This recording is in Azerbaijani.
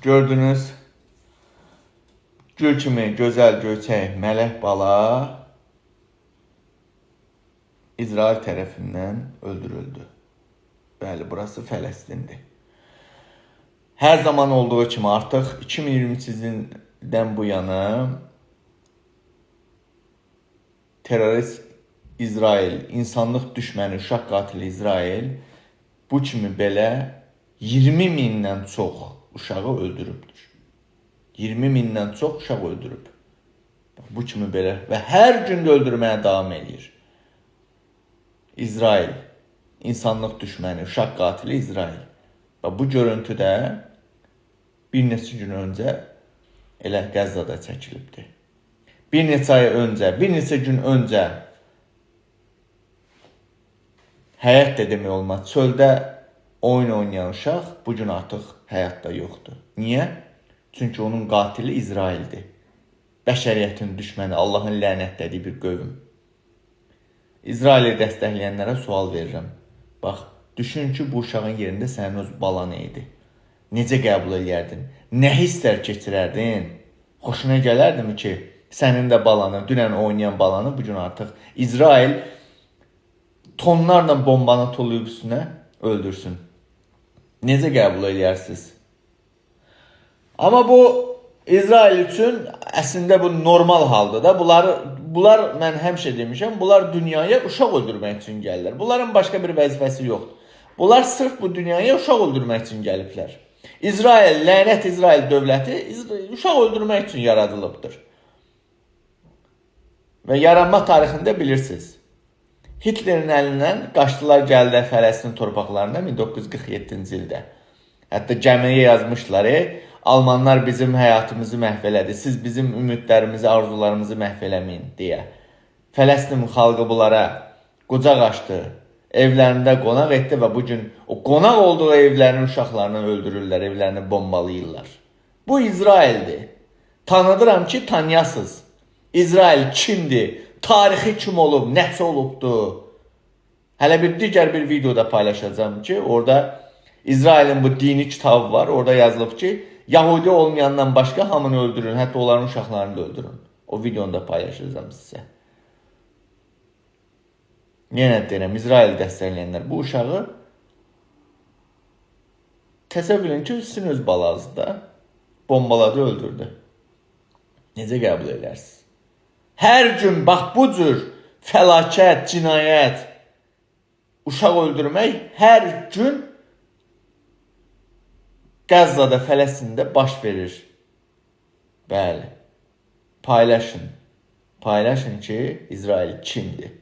Gördünüz, gül kimi gözəl göçək mələk bala İsrail tərəfindən öldürüldü. Bəli, burası Fələstindir. Hər zaman olduğu kimi artıq 2023-dən bu yana terörist İsrail, insanlıq düşməni, uşaq qatili İsrail bu kimi belə 20 mindən çox uşağı öldürübdür. 20 mindən çox uşaq öldürüb. Bu kimi belə və hər gün də öldürməyə davam edir. İsrail, insanlıq düşməni, uşaq qatili İsrail. Və bu görüntüdə bir neçə gün öncə elə Qəzzada çəkilibdir. Bir neçə ay öncə, bir neçə gün öncə həyat da demək olmaz. Çöldə oyun oynayan uşaq bugün artıq həyatda yoxdur. Niyə? Çünki onun qatili İsraildir. Bəşəriyyətin düşməni, Allahın lənətlədiyi bir qövm. İsraili dəstəkləyənlərə sual verirəm. Bax, düşün ki, bu uşağın yerində sənin öz balan idi. Necə qəbul edərdin? Nə hisslər keçirərdin? Xoşuna gələrdimi ki, sənin də balanı, dünən oynayan balanı bugün artıq İsrail tonlarla bombanı tullayıb üstünə öldürsün. Necə qəbul edərsiniz? Amma bu İsrail üçün əslində bu normal haldır da. Bunlar mən həmişə demişəm, bunlar dünyaya uşaq öldürmək üçün gəlirlər. Bunların başqa bir vəzifəsi yoxdur. Bunlar sırf bu dünyaya uşaq öldürmək üçün gəliblər. İsrail, lənət İsrail dövləti uşaq öldürmək üçün yaradılıbdır. Və yaranma tarixində bilirsiniz. Hitlerin əlindən qaçdılar, gəldilər Fələstin torpaqlarına 1947-ci ildə. Hətta gəmiyə yazmışlar, Almanlar bizim həyatımızı məhv elədi, siz bizim ümidlərimizi, arzularımızı məhv eləməyin deyə. Fələstin xalqı bunlara qucaq açdı, evlərində qonaq etdi və bugün o qonaq olduğu evlərin uşaqlarını öldürürlər, evlərini bombalayırlar. Bu İsraildir. Tanıdıram ki, tanıyasınız. İsrail kimdir? Tarixi kim olub? Nəsə olubdur? Hələ bir digər bir videoda paylaşacağım ki, orada İsrailin bu dini kitabı var. Orada yazılıb ki, Yahudi olmayandan başqa hamını öldürün, hətta onların uşaqlarını da öldürün. O videonu da paylaşacağım sizə. Yenə deyirəm, İsrail dəstəkləyənlər bu uşağı təsəvvür edin ki, sizin öz balanızı da bombaladı, öldürdü. Necə qəbul edərsiniz? Hər gün bax bu cür fəlakət, cinayət, uşaq öldürmək hər gün Qəzzada, Fələstində baş verir. Bəli. Paylaşın. Paylaşın ki, İsrail kimdir?